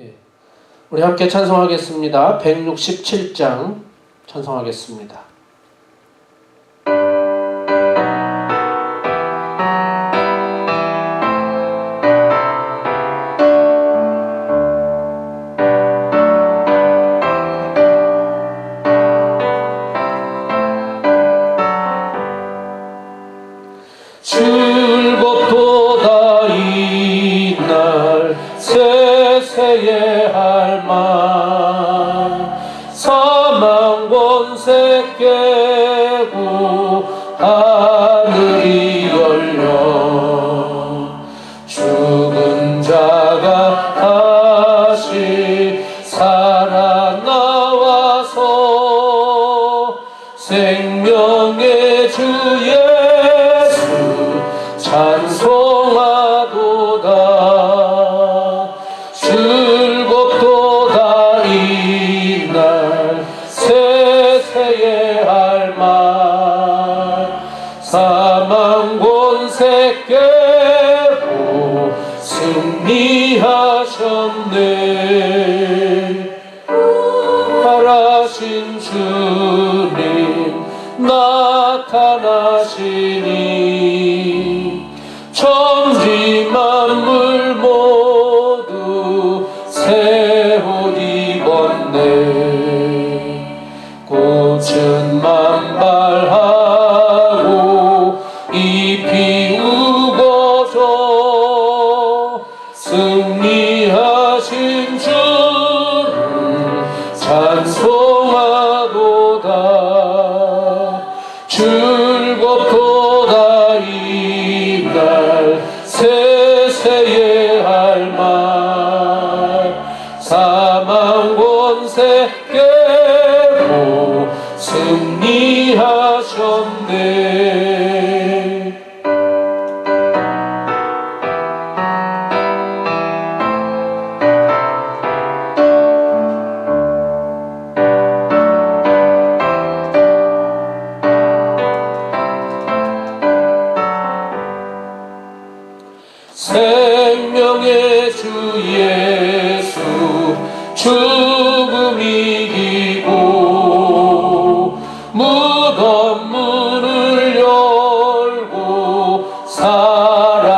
예. 우리 함께 찬송하겠습니다. 167장 찬송하겠습니다. 즐겁도다 이날 세세의 할망 사망 권세 깨고 하늘이 열려 죽은 자가 다시 살아나와서 생명의 주 예수 찬송하도다. 즐겁도다 이날 세세의 할망 사망 권세 깨고 승리하셨네. 살아신 주님 나타나시니 천지 만물 모두 새 옷 입었네. 꽃은 만발하고 잎이 우거져 승리하신 주를 찬송하도다. 즐겁도다 이날 세세의 할망 사망 권세 깨고 승리하셨네. 생명의 주 예수 죽음 이기고 무덤 문을 열고 살아나셨네.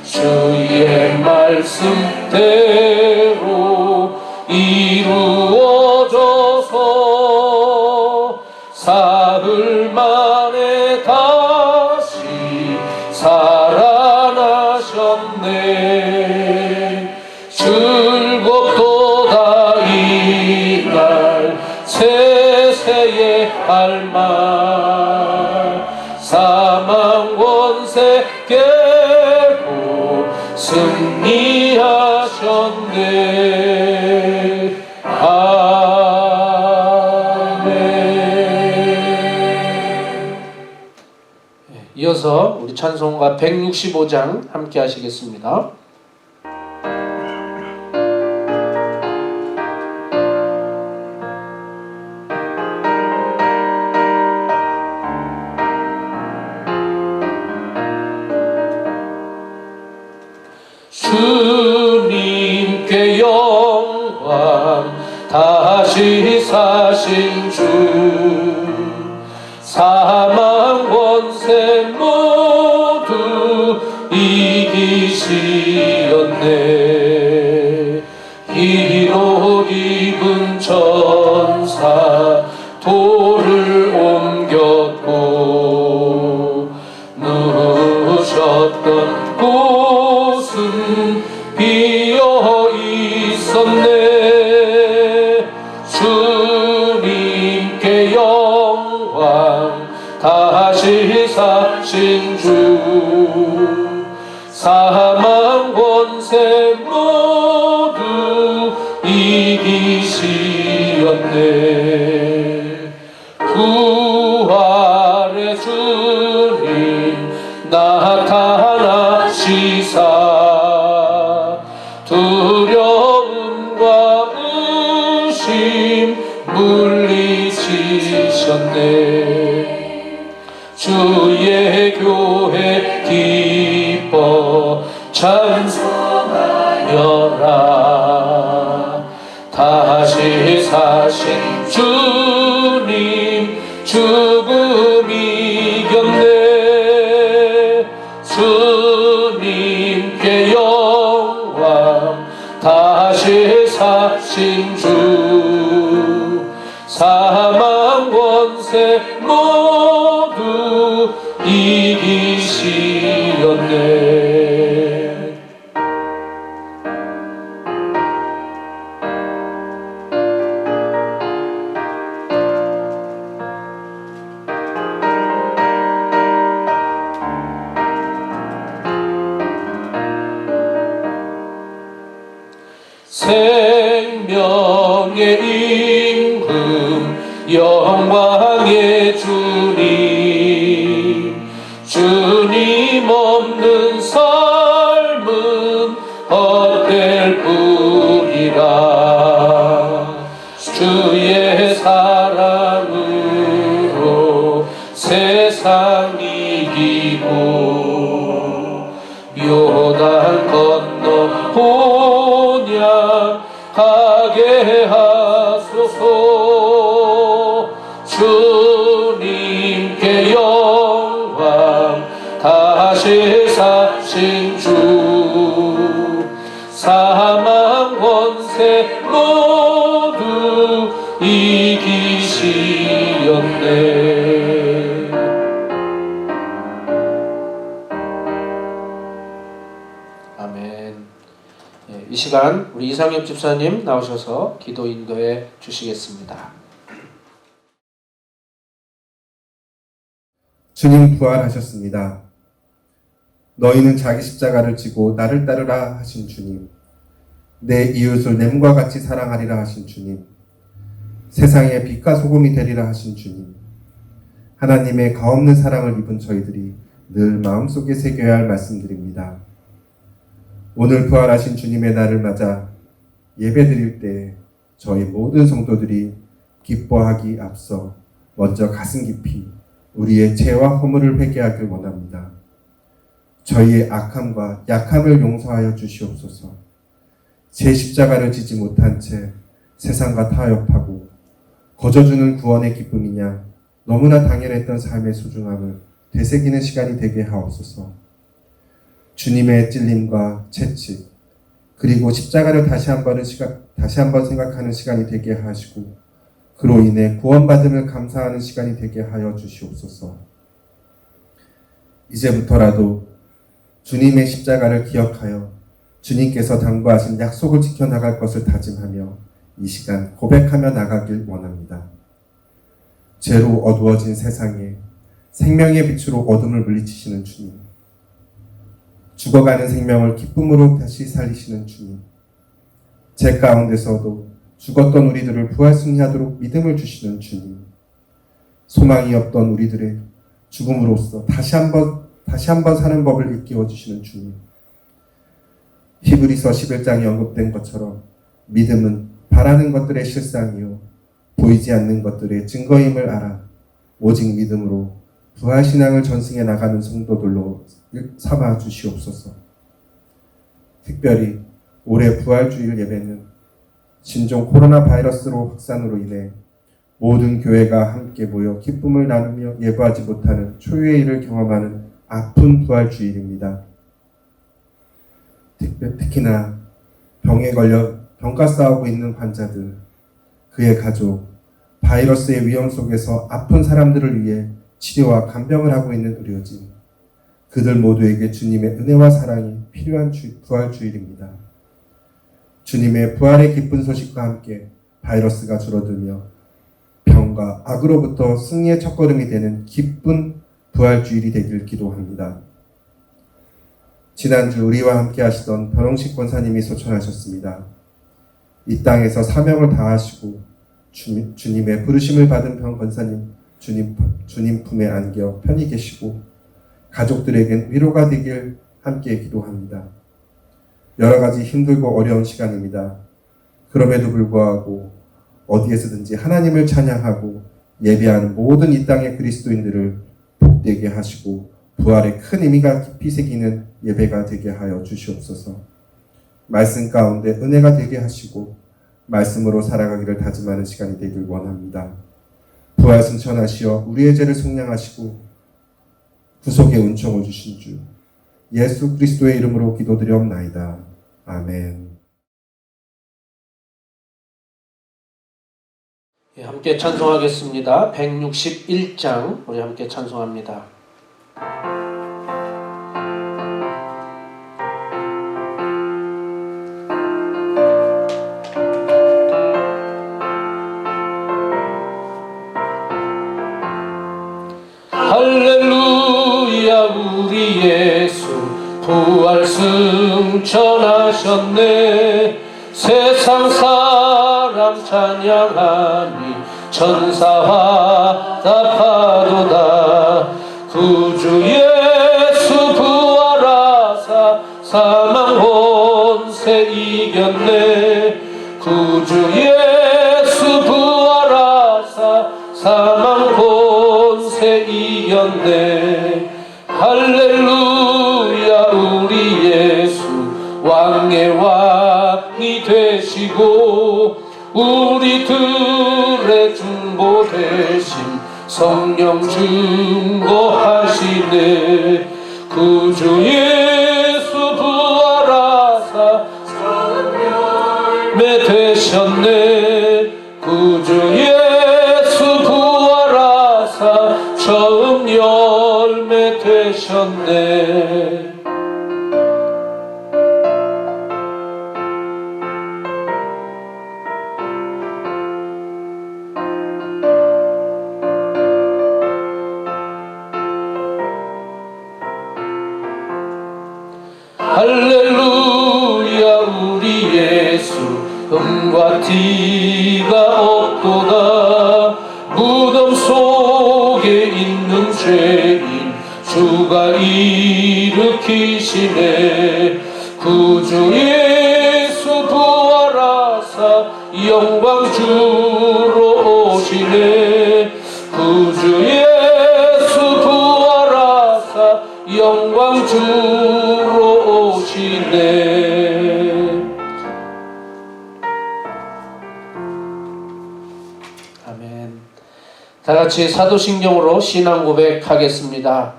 주의 말씀대로 이루어져서 사흘 만에 다시 살아나셨네. 즐겁도다 이날 세세의 할망 사망 권세 깨고 승리하셨네. 이어서 우리 찬송가 165장 함께 하시겠습니다. 주님께 영광 다시 사신 주 사망 권세 모두 이기시었네. 흰옷 입은 천사 돌을 옮겼고 누우셨던 곳은 비어 있었네. 주님께 영광 다시 사신 주 사망 권세 모두 이기시었네. 부활의 주님 나타나시사 두려움과 의심 물리치셨네. 주의 교회 기뻐 찬송 다시 사신 주님 죽음 이겼네. 주님께 영광 다시 사신 주 사망 권세 모두 이기시었네. 생명의 임금 영광의 주님 주님 없는 삶은 헛될 뿐이라. 주의 사랑으로 세상 이기고 요단 건너 본향 가게 하소서. 주님께 영광 다시 사신 주 사망 권세 모두 이기시었네. 아멘. 이 시간 우리 이상엽 집사님 나오셔서 기도 인도해 주시겠습니다. 주님 부활하셨습니다. 너희는 자기 십자가를 지고 나를 따르라 하신 주님, 내 이웃을 내 몸과 같이 사랑하리라 하신 주님, 세상의 빛과 소금이 되리라 하신 주님, 하나님의 가없는 사랑을 입은 저희들이 늘 마음속에 새겨야 할 말씀드립니다. 오늘 부활하신 주님의 날을 맞아 예배드릴 때 저희 모든 성도들이 기뻐하기 앞서 먼저 가슴 깊이 우리의 죄와 허물을 회개하길 원합니다. 저희의 악함과 약함을 용서하여 주시옵소서. 제 십자가를 지지 못한 채 세상과 타협하고 거저주는 구원의 기쁨이냐 너무나 당연했던 삶의 소중함을 되새기는 시간이 되게 하옵소서. 주님의 찔림과 채찍 그리고 십자가를 다시 한번 생각하는 시간이 되게 하시고 그로 인해 구원받음을 감사하는 시간이 되게 하여 주시옵소서. 이제부터라도 주님의 십자가를 기억하여 주님께서 당부하신 약속을 지켜나갈 것을 다짐하며 이 시간 고백하며 나가길 원합니다. 죄로 어두워진 세상에 생명의 빛으로 어둠을 물리치시는 주님, 죽어가는 생명을 기쁨으로 다시 살리시는 주님, 죄 가운데서도 죽었던 우리들을 부활승리하도록 믿음을 주시는 주님, 소망이 없던 우리들의 죽음으로써 다시 한번 사는 법을 일깨워 주시는 주님, 히브리서 11장에 언급된 것처럼 믿음은 바라는 것들의 실상이요 보이지 않는 것들의 증거임을 알아 오직 믿음으로 부활신앙을 전승해 나가는 성도들로 삼아 주시옵소서. 특별히 올해 부활주일 예배는 신종 코로나 바이러스로 확산으로 인해 모든 교회가 함께 모여 기쁨을 나누며 예배하지 못하는 초유의 일을 경험하는 아픈 부활주일입니다. 특히나 병에 걸려 병과 싸우고 있는 환자들, 그의 가족, 바이러스의 위험 속에서 아픈 사람들을 위해 치료와 간병을 하고 있는 의료진, 그들 모두에게 주님의 은혜와 사랑이 필요한 부활주일입니다. 주님의 부활의 기쁜 소식과 함께 바이러스가 줄어들며 병과 악으로부터 승리의 첫걸음이 되는 기쁜 부활주일이 되길 기도합니다. 지난주 우리와 함께 하시던 변홍식 권사님이 소천하셨습니다. 이 땅에서 사명을 다하시고 주님의 부르심을 받은 변 권사님, 주님 품에 안겨 편히 계시고 가족들에겐 위로가 되길 함께 기도합니다. 여러 가지 힘들고 어려운 시간입니다. 그럼에도 불구하고 어디에서든지 하나님을 찬양하고 예배하는 모든 이 땅의 그리스도인들을 복되게 하시고 부활의 큰 의미가 깊이 새기는 예배가 되게 하여 주시옵소서. 말씀 가운데 은혜가 되게 하시고 말씀으로 살아가기를 다짐하는 시간이 되길 원합니다. 부활 승천하시어 우리의 죄를 속량하시고 구속의 은총을 주신 주 예수 그리스도의 이름으로 기도드리옵나이다. 아멘. 예, 함께 찬송하겠습니다. 161장 우리 함께 찬송합니다. 할렐루야 우리 예수 부활 승천하셨네. 세상 사람 찬양하니 천사와 답하도다. 구주 예수 부활하사 사망 혼세 이겼네. 구주 예수 부활하사 사망 혼세 이겼네. 할렐루야 우리 예수 왕의 왕이 되시고 우리들의 중보 되신 성령 증거하시네. 구주 예수 부활하사 열매 되셨네. 구주 예수 부활하사 처음 열매 되셨네. 할렐루야 우리 예수 흠과 티가 없도다. 무덤 속에 있는 죄인 주가 일으키시네. 구주 예수 부활하사 영광주로 오시네. 구주 예수 부활하사 영광주로 오시네. 아멘. 다같이 사도신경으로 신앙 고백하겠습니다.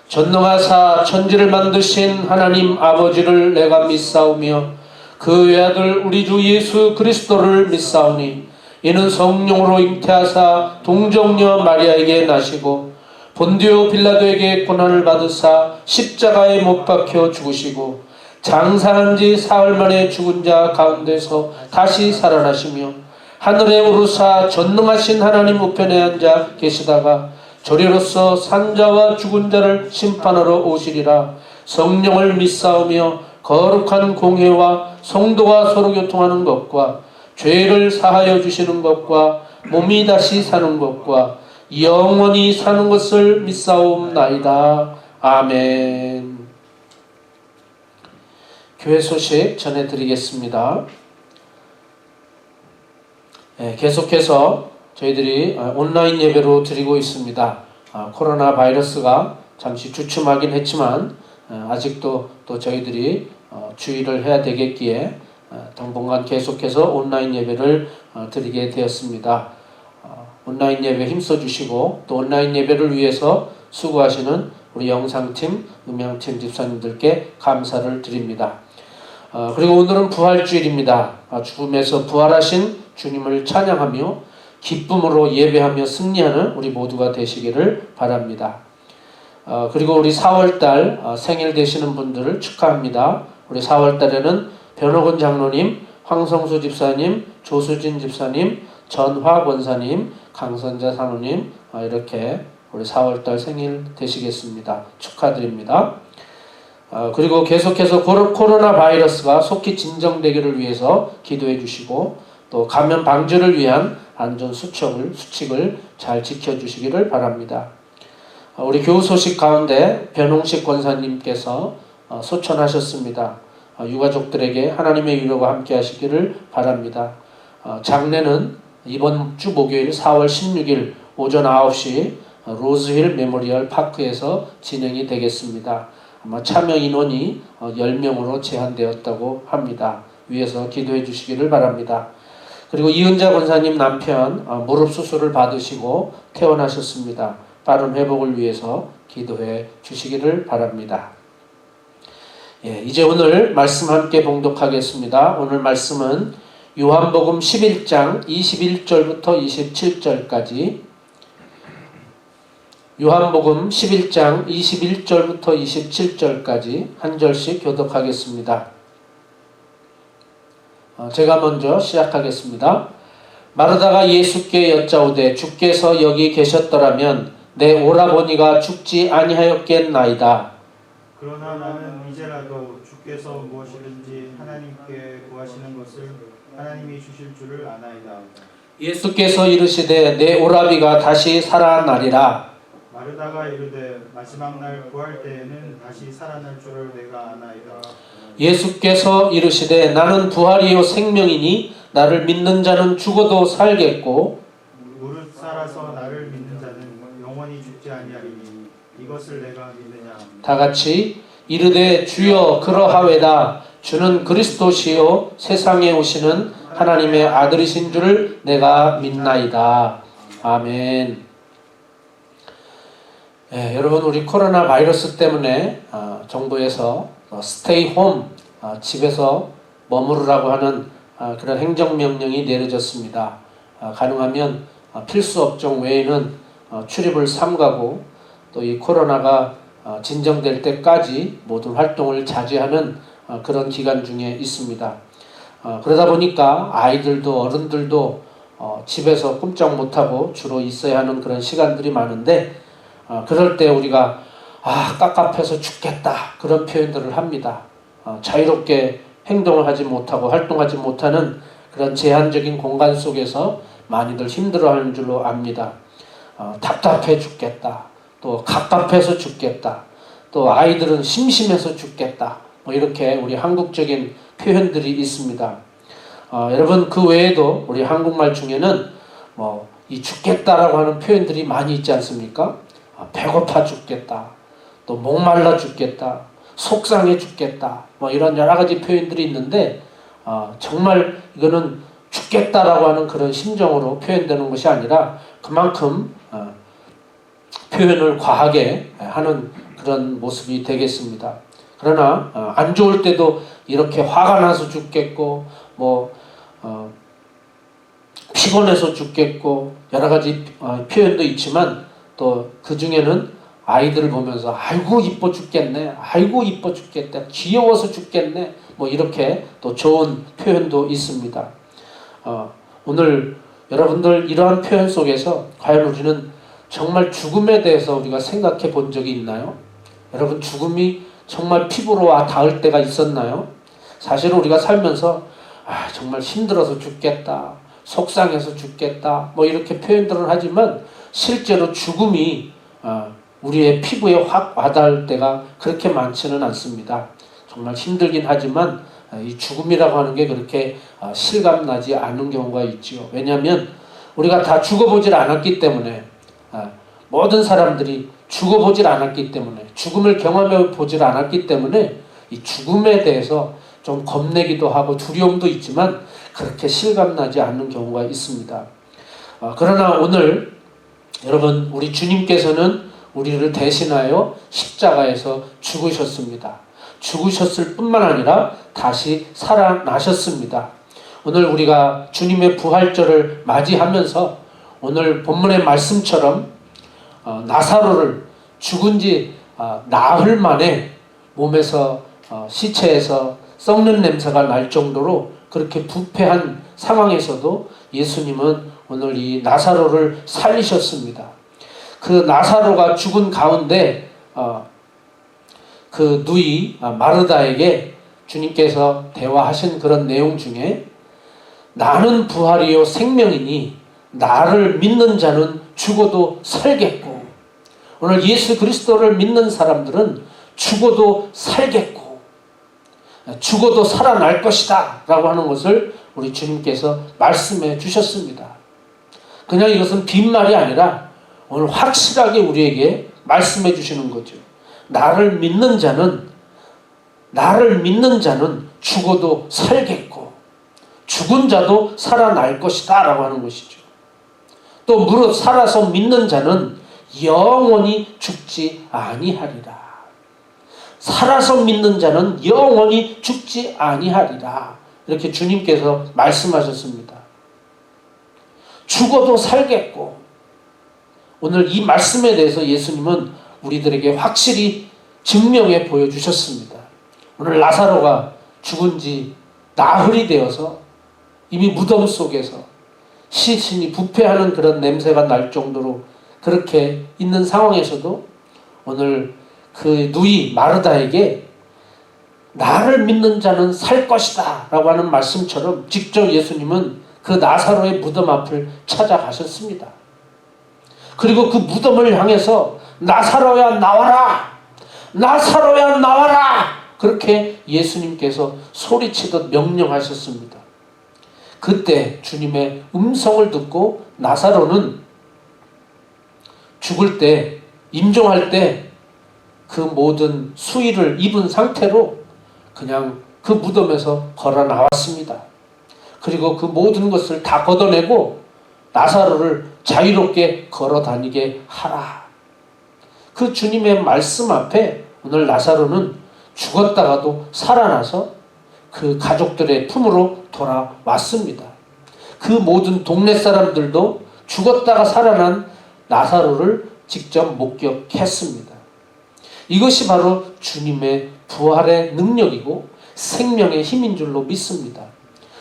전능하사 천지를 만드신 하나님 아버지를 내가 믿사오며 그 외아들 우리 주 예수 그리스도를 믿사오니 이는 성령으로 잉태하사 동정녀 마리아에게 나시고 본디오 빌라도에게 고난을 받으사 십자가에 못 박혀 죽으시고 장사한 지 사흘 만에 죽은 자 가운데서 다시 살아나시며 하늘에 오르사 전능하신 하나님 우편에 앉아 계시다가 조리로서 산자와 죽은 자를 심판하러 오시리라. 성령을 믿사오며 거룩한 공회와 성도가 서로 교통하는 것과 죄를 사하여 주시는 것과 몸이 다시 사는 것과 영원히 사는 것을 믿사옵나이다. 아멘. 교회 소식 전해드리겠습니다. 계속해서 저희들이 온라인 예배로 드리고 있습니다. 코로나 바이러스가 잠시 주춤하긴 했지만 아직도 또 저희들이 주의를 해야 되겠기에 당분간 계속해서 온라인 예배를 드리게 되었습니다. 온라인 예배 힘써주시고 또 온라인 예배를 위해서 수고하시는 우리 영상팀, 음향팀 집사님들께 감사를 드립니다. 그리고 오늘은 부활주일입니다. 죽음에서 부활하신 주님을 찬양하며 기쁨으로 예배하며 승리하는 우리 모두가 되시기를 바랍니다. 그리고 우리 4월달 생일 되시는 분들을 축하합니다. 우리 4월달에는 변호건 장로님, 황성수 집사님, 조수진 집사님, 전화 권사님, 강선자 사모님 이렇게 우리 4월달 생일 되시겠습니다. 축하드립니다. 그리고 계속해서 코로나 바이러스가 속히 진정되기를 위해서 기도해 주시고 또 감염 방지를 위한 안전 수칙을 잘 지켜주시기를 바랍니다. 우리 교우 소식 가운데 변홍식 권사님께서 소천하셨습니다. 유가족들에게 하나님의 위로가 함께 하시기를 바랍니다. 장례는 이번 주 목요일 4월 16일 오전 9시 로즈힐 메모리얼 파크에서 진행이 되겠습니다. 아마 참여 인원이 10명으로 제한되었다고 합니다. 위에서 기도해 주시기를 바랍니다. 그리고 이은자 권사님 남편 무릎 수술을 받으시고 퇴원하셨습니다. 빠른 회복을 위해서 기도해 주시기를 바랍니다. 예, 이제 오늘 말씀 함께 봉독하겠습니다. 오늘 말씀은 요한복음 11장 21절부터 27절까지, 요한복음 11장 21절부터 27절까지 한 절씩 교독하겠습니다. 제가 먼저 시작하겠습니다. 마르다가 예수께 여짜오되 주께서 여기 계셨더라면 내 오라버니가 죽지 아니하였겠나이다. 그러나 나는 이제라도 주께서 무엇이든지 하나님께 구하시는 것을 하나님이 주실 줄을 아나이다. 예수께서 이르시되 내 오라비가 다시 살아나리라. 마르다가 이르되 마지막 날 구할 때에는 다시 살아날 줄을 내가 아나이다. 예수께서 이르시되 나는 부활이요 생명이니 나를 믿는 자는 죽어도 살겠고 무릇 살아서 나를 믿는 자는 영원히 죽지 아니하리니 이것을 내가 믿느냐. 다 같이 이르되 주여 그러하외다. 주는 그리스도시요 세상에 오시는 하나님의 아들이신 줄을 내가 믿나이다. 아멘. 예, 여러분, 우리 코로나 바이러스 때문에 정부에서 스테이 홈, 집에서 머무르라고 하는 그런 행정명령이 내려졌습니다. 가능하면 필수 업종 외에는 출입을 삼가고 또 이 코로나가 진정될 때까지 모든 활동을 자제하는 그런 기간 중에 있습니다. 그러다 보니까 아이들도 어른들도 집에서 꼼짝 못하고 주로 있어야 하는 그런 시간들이 많은데, 그럴 때 우리가 깝깝해서 죽겠다 그런 표현들을 합니다. 자유롭게 행동을 하지 못하고 활동하지 못하는 그런 제한적인 공간 속에서 많이들 힘들어하는 줄로 압니다. 답답해 죽겠다, 또 갑갑해서 죽겠다, 또 아이들은 심심해서 죽겠다, 뭐 이렇게 우리 한국적인 표현들이 있습니다. 여러분, 그 외에도 우리 한국말 중에는 이 죽겠다라고 하는 표현들이 많이 있지 않습니까? 배고파 죽겠다, 또 목말라 죽겠다, 속상해 죽겠다, 뭐 이런 여러 가지 표현들이 있는데, 정말 이거는 죽겠다라고 하는 그런 심정으로 표현되는 것이 아니라 그만큼 표현을 과하게 하는 그런 모습이 되겠습니다. 그러나 안 좋을 때도 이렇게 화가 나서 죽겠고, 피곤해서 죽겠고, 여러 가지 표현도 있지만 또 그 중에는 아이들을 보면서 아이고 이뻐 죽겠네, 아이고 이뻐 죽겠다, 귀여워서 죽겠네, 뭐 이렇게 또 좋은 표현도 있습니다. 오늘 여러분들 이러한 표현 속에서 과연 우리는 정말 죽음에 대해서 우리가 생각해 본 적이 있나요? 여러분, 죽음이 정말 피부로 와 닿을 때가 있었나요? 사실 우리가 살면서 정말 힘들어서 죽겠다, 속상해서 죽겠다, 뭐 이렇게 표현들은 하지만 실제로 죽음이 우리의 피부에 확 와닿을 때가 그렇게 많지는 않습니다. 정말 힘들긴 하지만 이 죽음이라고 하는 게 그렇게 실감나지 않는 경우가 있지요. 왜냐하면 우리가 다 죽어보질 않았기 때문에, 모든 사람들이 죽어보질 않았기 때문에, 죽음을 경험해 보질 않았기 때문에 이 죽음에 대해서 좀 겁내기도 하고 두려움도 있지만 그렇게 실감나지 않는 경우가 있습니다. 그러나 오늘 여러분, 우리 주님께서는 우리를 대신하여 십자가에서 죽으셨습니다. 죽으셨을 뿐만 아니라 다시 살아나셨습니다. 오늘 우리가 주님의 부활절을 맞이하면서 오늘 본문의 말씀처럼 나사로를 죽은 지 나흘 만에 몸에서 시체에서 썩는 냄새가 날 정도로 그렇게 부패한 상황에서도 예수님은 오늘 이 나사로를 살리셨습니다. 그 나사로가 죽은 가운데 그 누이 마르다에게 주님께서 대화하신 그런 내용 중에 나는 부활이요 생명이니 나를 믿는 자는 죽어도 살겠고, 오늘 예수 그리스도를 믿는 사람들은 죽어도 살겠고 죽어도 살아날 것이다 라고 하는 것을 우리 주님께서 말씀해 주셨습니다. 그냥 이것은 빈말이 아니라 오늘 확실하게 우리에게 말씀해 주시는 거죠. 나를 믿는 자는 죽어도 살겠고 죽은 자도 살아날 것이다 라고 하는 것이죠. 또 무릇 살아서 믿는 자는 영원히 죽지 아니하리라. 살아서 믿는 자는 영원히 죽지 아니하리라. 이렇게 주님께서 말씀하셨습니다. 죽어도 살겠고, 오늘 이 말씀에 대해서 예수님은 우리들에게 확실히 증명해 보여주셨습니다. 오늘 나사로가 죽은 지 나흘이 되어서 이미 무덤 속에서 시신이 부패하는 그런 냄새가 날 정도로 그렇게 있는 상황에서도 오늘 그 누이 마르다에게 나를 믿는 자는 살 것이다 라고 하는 말씀처럼 직접 예수님은 그 나사로의 무덤 앞을 찾아가셨습니다. 그리고 그 무덤을 향해서 나사로야 나와라! 나사로야 나와라! 그렇게 예수님께서 소리치듯 명령하셨습니다. 그때 주님의 음성을 듣고 나사로는 죽을 때, 임종할 때 그 모든 수의를 입은 상태로 그냥 그 무덤에서 걸어 나왔습니다. 그리고 그 모든 것을 다 걷어내고 나사로를 자유롭게 걸어 다니게 하라. 그 주님의 말씀 앞에 오늘 나사로는 죽었다가도 살아나서 그 가족들의 품으로 돌아왔습니다. 그 모든 동네 사람들도 죽었다가 살아난 나사로를 직접 목격했습니다. 이것이 바로 주님의 부활의 능력이고 생명의 힘인 줄로 믿습니다.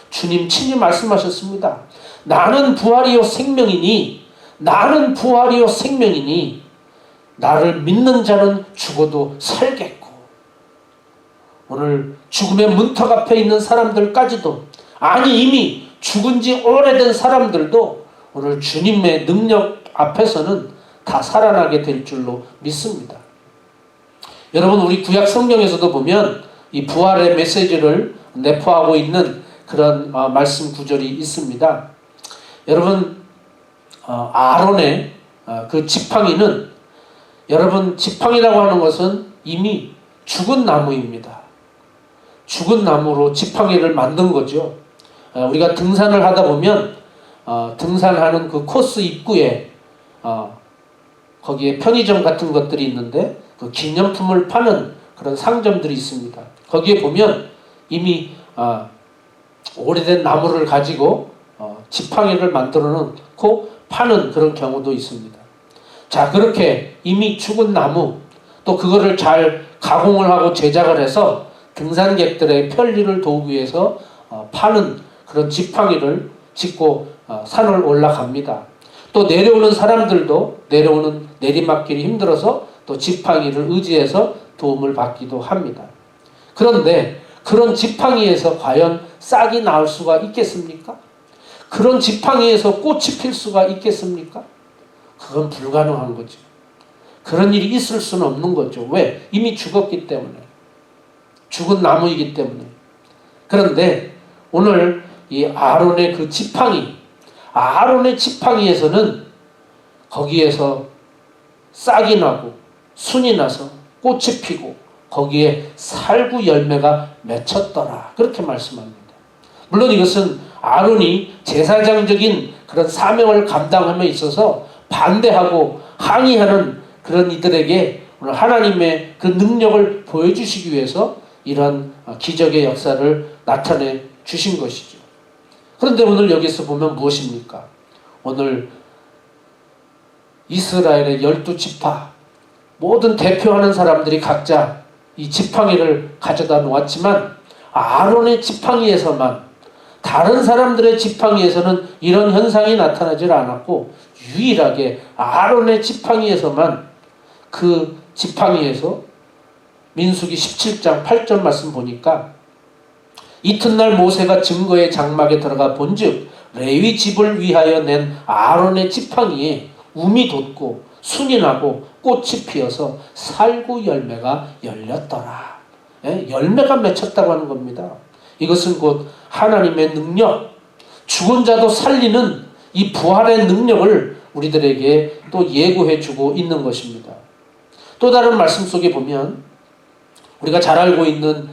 주님 친히 말씀하셨습니다. 나는 부활이요 생명이니, 나는 부활이요 생명이니 나를 믿는 자는 죽어도 살겠고, 오늘 죽음의 문턱 앞에 있는 사람들까지도, 아니 이미 죽은 지 오래된 사람들도 오늘 주님의 능력 앞에서는 다 살아나게 될 줄로 믿습니다. 여러분, 우리 구약 성경에서도 보면 이 부활의 메시지를 내포하고 있는 그런 말씀 구절이 있습니다. 여러분, 아론의 그 지팡이는, 여러분 지팡이라고 하는 것은 이미 죽은 나무입니다. 죽은 나무로 지팡이를 만든 거죠. 우리가 등산을 하다 보면 등산하는 그 코스 입구에 거기에 편의점 같은 것들이 있는데 그 기념품을 파는 그런 상점들이 있습니다. 거기에 보면 이미 오래된 나무를 가지고 지팡이를 만들어 놓고 파는 그런 경우도 있습니다. 자, 그렇게 이미 죽은 나무, 또 그거를 잘 가공을 하고 제작을 해서 등산객들의 편리를 도우기 위해서 파는 그런 지팡이를 짚고 산을 올라갑니다. 또 내려오는 사람들도 내려오는 내리막길이 힘들어서 또 지팡이를 의지해서 도움을 받기도 합니다. 그런데 그런 지팡이에서 과연 싹이 나올 수가 있겠습니까? 그런 지팡이에서 꽃이 필 수가 있겠습니까? 그건 불가능한 거죠. 그런 일이 있을 수는 없는 거죠. 왜? 이미 죽었기 때문에. 죽은 나무이기 때문에. 그런데 오늘 이 아론의 그 지팡이, 아론의 지팡이에서는 거기에서 싹이 나고 순이 나서 꽃이 피고 거기에 살구 열매가 맺혔더라. 그렇게 말씀합니다. 물론 이것은 아론이 제사장적인 그런 사명을 감당함에 있어서 반대하고 항의하는 그런 이들에게 오늘 하나님의 그 능력을 보여주시기 위해서 이런 기적의 역사를 나타내 주신 것이죠. 그런데 오늘 여기서 보면 무엇입니까? 오늘 이스라엘의 12지파 모든 대표하는 사람들이 각자 이 지팡이를 가져다 놓았지만 아론의 지팡이에서만, 다른 사람들의 지팡이에서는 이런 현상이 나타나질 않았고 유일하게 아론의 지팡이에서만, 그 지팡이에서 민수기 17장 8절 말씀 보니까 이튿날 모세가 증거의 장막에 들어가 본즉 레위 집을 위하여 낸 아론의 지팡이에 움이 돋고 순이 나고 꽃이 피어서 살구 열매가 열렸더라. 열매가 맺혔다고 하는 겁니다. 이것은 곧 하나님의 능력, 죽은 자도 살리는 이 부활의 능력을 우리들에게 또 예고해주고 있는 것입니다. 또 다른 말씀 속에 보면 우리가 잘 알고 있는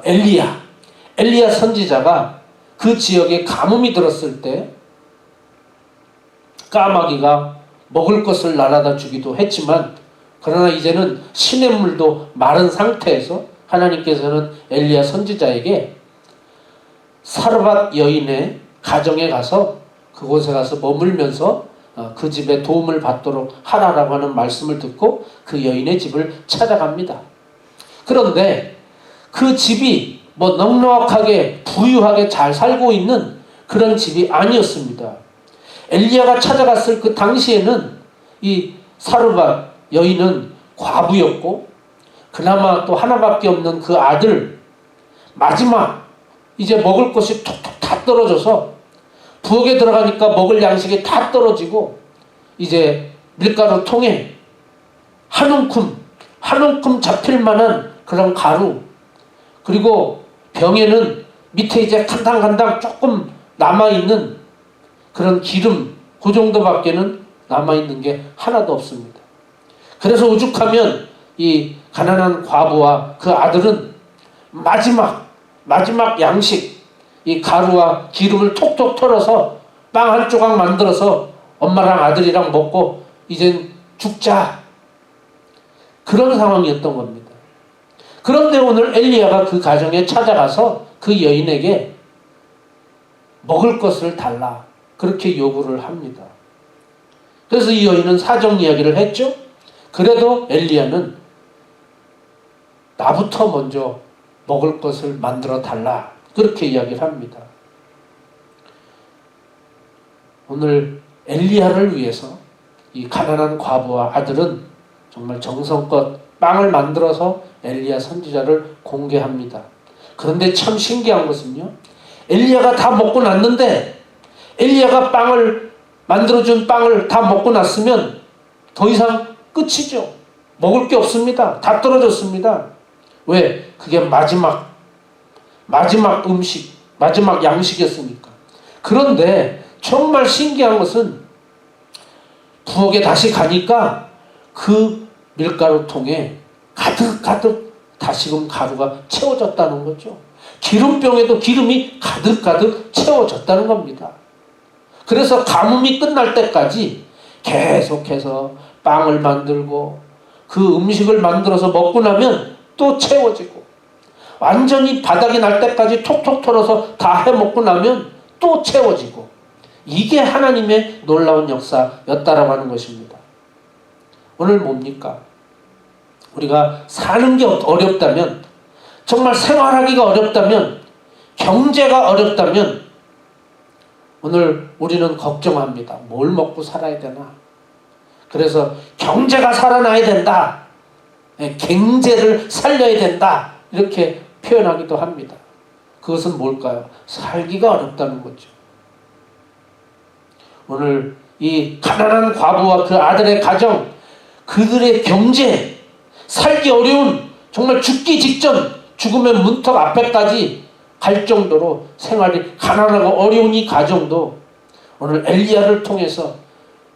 엘리야 선지자가 그 지역에 가뭄이 들었을 때 까마귀가 먹을 것을 날아다 주기도 했지만, 그러나 이제는 시냇물도 마른 상태에서 하나님께서는 엘리야 선지자에게 사르밧 여인의 가정에 가서 그곳에 가서 머물면서 그 집에 도움을 받도록 하라라고 하는 말씀을 듣고 그 여인의 집을 찾아갑니다. 그런데 그 집이 뭐 넉넉하게 부유하게 잘 살고 있는 그런 집이 아니었습니다. 엘리야가 찾아갔을 그 당시에는 이 사르밧 여인은 과부였고, 그나마 또 하나밖에 없는 그 아들, 마지막 이제 먹을 것이 툭툭 다 떨어져서 부엌에 들어가니까 먹을 양식이 다 떨어지고, 이제 밀가루 통에 한 움큼 잡힐 만한 그런 가루, 그리고 병에는 밑에 이제 간당간당 조금 남아있는 그런 기름, 그 정도밖에는 남아있는 게 하나도 없습니다. 그래서 오죽하면 이 가난한 과부와 그 아들은 마지막 양식, 이 가루와 기름을 톡톡 털어서 빵 한 조각 만들어서 엄마랑 아들이랑 먹고 이젠 죽자, 그런 상황이었던 겁니다. 그런데 오늘 엘리야가 그 가정에 찾아가서 그 여인에게 먹을 것을 달라, 그렇게 요구를 합니다. 그래서 이 여인은 사정 이야기를 했죠. 그래도 엘리야는 나부터 먼저 먹을 것을 만들어 달라, 그렇게 이야기를 합니다. 오늘 엘리야를 위해서 이 가난한 과부와 아들은 정말 정성껏 빵을 만들어서 엘리야 선지자를 공개합니다. 그런데 참 신기한 것은요, 엘리야가 다 먹고 났는데, 엘리야가 만들어준 빵을 다 먹고 났으면 더 이상 끝이죠. 먹을 게 없습니다. 다 떨어졌습니다. 왜? 그게 마지막 음식, 마지막 양식이었으니까. 그런데 정말 신기한 것은 부엌에 다시 가니까 그 밀가루통에 가득 다시금 가루가 채워졌다는 거죠. 기름병에도 기름이 가득 채워졌다는 겁니다. 그래서 가뭄이 끝날 때까지 계속해서 빵을 만들고 그 음식을 만들어서 먹고 나면 또 채워지고, 완전히 바닥이 날 때까지 톡톡 털어서 다 해먹고 나면 또 채워지고, 이게 하나님의 놀라운 역사였다라고 하는 것입니다. 오늘 뭡니까? 우리가 사는 게 어렵다면, 정말 생활하기가 어렵다면, 경제가 어렵다면 오늘 우리는 걱정합니다. 뭘 먹고 살아야 되나? 그래서 경제가 살아나야 된다, 경제를 살려야 된다, 이렇게 표현하기도 합니다. 그것은 뭘까요? 살기가 어렵다는 거죠. 오늘 이 가난한 과부와 그 아들의 가정, 그들의 경제, 살기 어려운, 정말 죽기 직전, 죽음의 문턱 앞에까지 갈 정도로 생활이 가난하고 어려운 이 가정도 오늘 엘리야를 통해서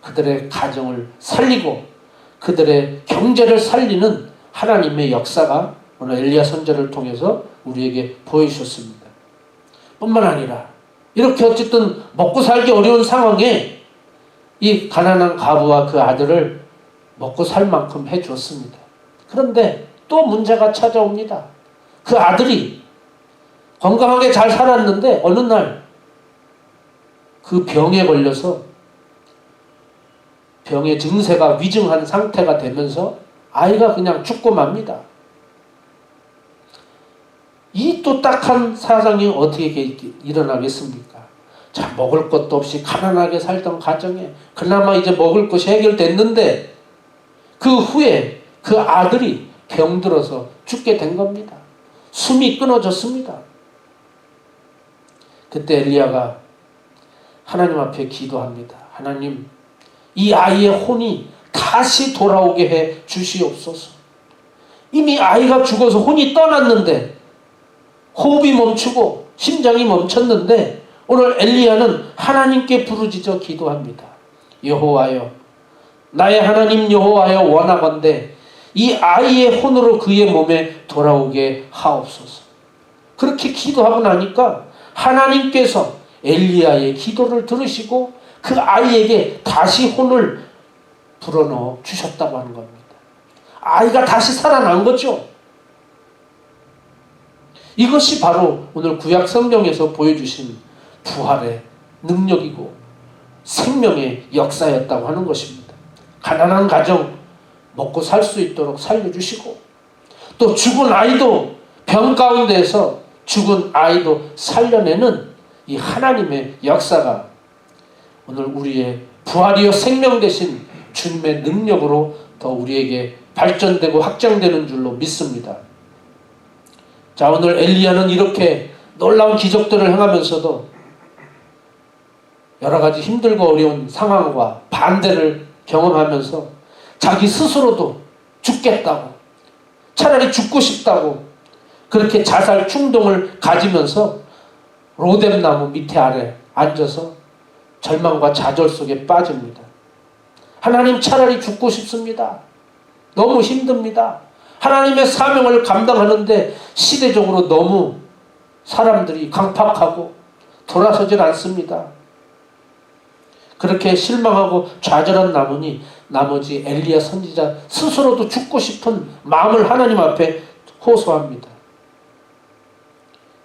그들의 가정을 살리고 그들의 경제를 살리는 하나님의 역사가 오늘 엘리야 선지자를 통해서 우리에게 보여주셨습니다. 뿐만 아니라 이렇게 어쨌든 먹고 살기 어려운 상황에 이 가난한 과부와 그 아들을 먹고 살 만큼 해주었습니다. 그런데 또 문제가 찾아옵니다. 그 아들이 건강하게 잘 살았는데 어느 날 그 병에 걸려서 병의 증세가 위중한 상태가 되면서 아이가 그냥 죽고 맙니다. 이 또 딱한 사상이 어떻게 일어나겠습니까? 자, 먹을 것도 없이 가난하게 살던 가정에 그나마 이제 먹을 것이 해결됐는데 그 후에 그 아들이 병들어서 죽게 된 겁니다. 숨이 끊어졌습니다. 그때 엘리야가 하나님 앞에 기도합니다. 하나님, 이 아이의 혼이 다시 돌아오게 해 주시옵소서. 이미 아이가 죽어서 혼이 떠났는데, 호흡이 멈추고 심장이 멈췄는데 오늘 엘리야는 하나님께 부르짖어 기도합니다. 여호와여, 나의 하나님 여호와여, 원하건대 이 아이의 혼으로 그의 몸에 돌아오게 하옵소서. 그렇게 기도하고 나니까 하나님께서 엘리야의 기도를 들으시고 그 아이에게 다시 혼을 불어넣어 주셨다고 하는 겁니다. 아이가 다시 살아난 거죠. 이것이 바로 오늘 구약 성경에서 보여주신 부활의 능력이고 생명의 역사였다고 하는 것입니다. 가난한 가정 먹고 살 수 있도록 살려주시고, 또 죽은 아이도 병 가운데에서 죽은 아이도 살려내는 이 하나님의 역사가 오늘 우리의 부활이요 생명 되신 주님의 능력으로 더 우리에게 발전되고 확장되는 줄로 믿습니다. 자, 오늘 엘리야는 이렇게 놀라운 기적들을 행하면서도 여러 가지 힘들고 어려운 상황과 반대를 경험하면서 자기 스스로도 죽겠다고, 차라리 죽고 싶다고 그렇게 자살 충동을 가지면서 로뎀나무 밑에 아래 앉아서 절망과 좌절 속에 빠집니다. 하나님, 차라리 죽고 싶습니다. 너무 힘듭니다. 하나님의 사명을 감당하는데 시대적으로 너무 사람들이 강팍하고 돌아서질 않습니다. 그렇게 실망하고 좌절한 나머지 엘리야 선지자 스스로도 죽고 싶은 마음을 하나님 앞에 호소합니다.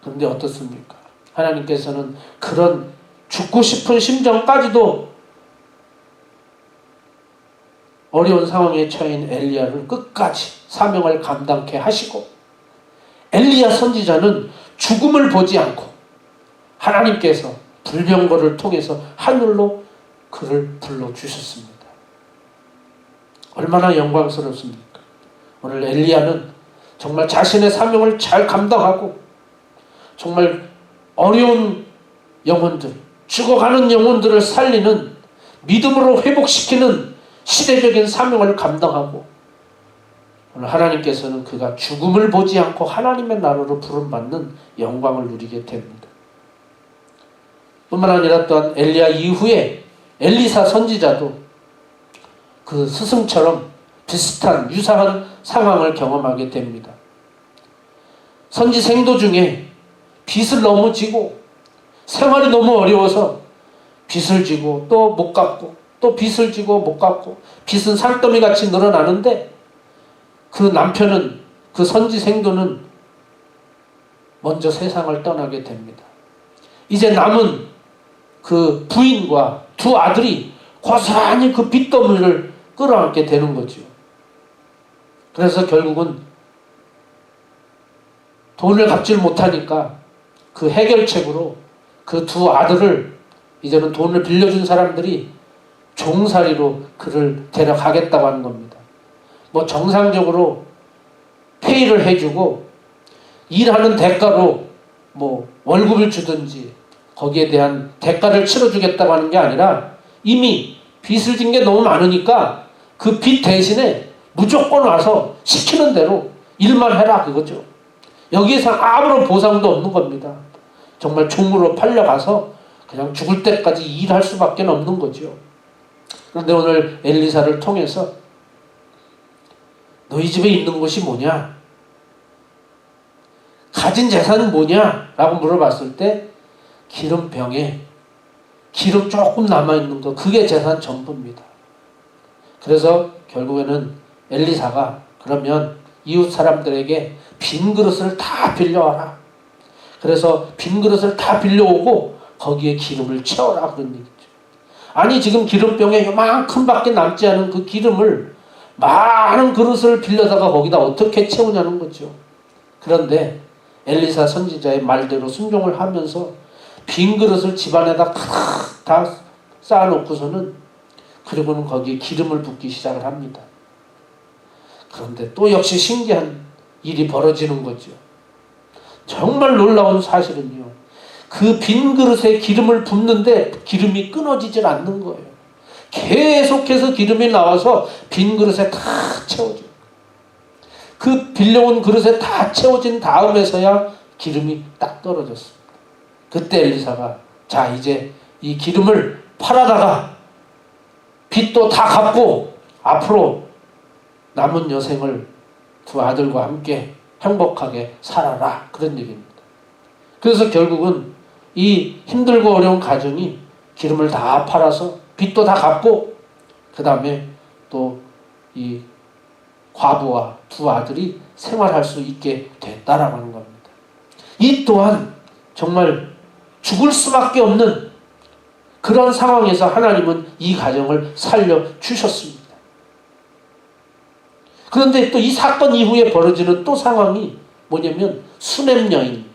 그런데 어떻습니까? 하나님께서는 그런 죽고 싶은 심정까지도 어려운 상황에 처인 엘리야를 끝까지 사명을 감당케 하시고, 엘리야 선지자는 죽음을 보지 않고 하나님께서 불병거를 통해서 하늘로 그를 불러주셨습니다. 얼마나 영광스럽습니까? 오늘 엘리야는 정말 자신의 사명을 잘 감당하고 정말 어려운 영혼들, 죽어가는 영혼들을 살리는, 믿음으로 회복시키는 시대적인 사명을 감당하고, 오늘 하나님께서는 그가 죽음을 보지 않고 하나님의 나라로 부름받는 영광을 누리게 됩니다. 뿐만 아니라 또한 엘리야 이후에 엘리사 선지자도 그 스승처럼 비슷한 유사한 상황을 경험하게 됩니다. 선지 생도 중에 빚을 너무 지고 생활이 너무 어려워서 빚을 지고 또 못 갚고 또 빚을 지고 못 갚고 빚은 산더미같이 늘어나는데, 그 남편은, 그 선지 생도는 먼저 세상을 떠나게 됩니다. 이제 남은 그 부인과 두 아들이 고스란히 그 빚더미를 끌어안게 되는 거죠. 그래서 결국은 돈을 갚질 못하니까 그 해결책으로 그 두 아들을, 이제는 돈을 빌려준 사람들이 종살이로 그를 데려가겠다고 하는 겁니다. 뭐 정상적으로 페이를 해주고 일하는 대가로 뭐 월급을 주든지 거기에 대한 대가를 치러주겠다고 하는 게 아니라, 이미 빚을 진 게 너무 많으니까 그 빚 대신에 무조건 와서 시키는 대로 일만 해라, 그거죠. 여기에서 아무런 보상도 없는 겁니다. 정말 종으로 팔려가서 그냥 죽을 때까지 일할 수밖에 없는 거죠. 그런데 오늘 엘리사를 통해서 너희 집에 있는 것이 뭐냐? 가진 재산은 뭐냐? 라고 물어봤을 때 기름병에 기름 조금 남아있는 거, 그게 재산 전부입니다. 그래서 결국에는 엘리사가 그러면 이웃 사람들에게 빈 그릇을 다 빌려와라. 그래서 빈 그릇을 다 빌려오고 거기에 기름을 채워라, 그런 얘기죠. 아니, 지금 기름병에 요만큼 밖에 남지 않은 그 기름을 많은 그릇을 빌려다가 거기다 어떻게 채우냐는 거죠. 그런데 엘리사 선지자의 말대로 순종을 하면서 빈 그릇을 집안에다 다 쌓아놓고서는, 그리고는 거기에 기름을 붓기 시작을 합니다. 그런데 또 역시 신기한 일이 벌어지는 거죠. 정말 놀라운 사실은요, 그 빈 그릇에 기름을 붓는데 기름이 끊어지질 않는 거예요. 계속해서 기름이 나와서 빈 그릇에 다 채워져요. 그 빌려온 그릇에 다 채워진 다음에서야 기름이 딱 떨어졌습니다. 그때 엘리사가, 자, 이제 이 기름을 팔아다가 빚도 다 갚고 앞으로 남은 여생을 두 아들과 함께 행복하게 살아라, 그런 얘기입니다. 그래서 결국은 이 힘들고 어려운 가정이 기름을 다 팔아서 빚도 다 갚고 그 다음에 또 이 과부와 두 아들이 생활할 수 있게 됐다라고 하는 겁니다. 이 또한 정말 죽을 수밖에 없는 그런 상황에서 하나님은 이 가정을 살려주셨습니다. 그런데 또 이 사건 이후에 벌어지는 또 상황이 뭐냐면 수넴 여인이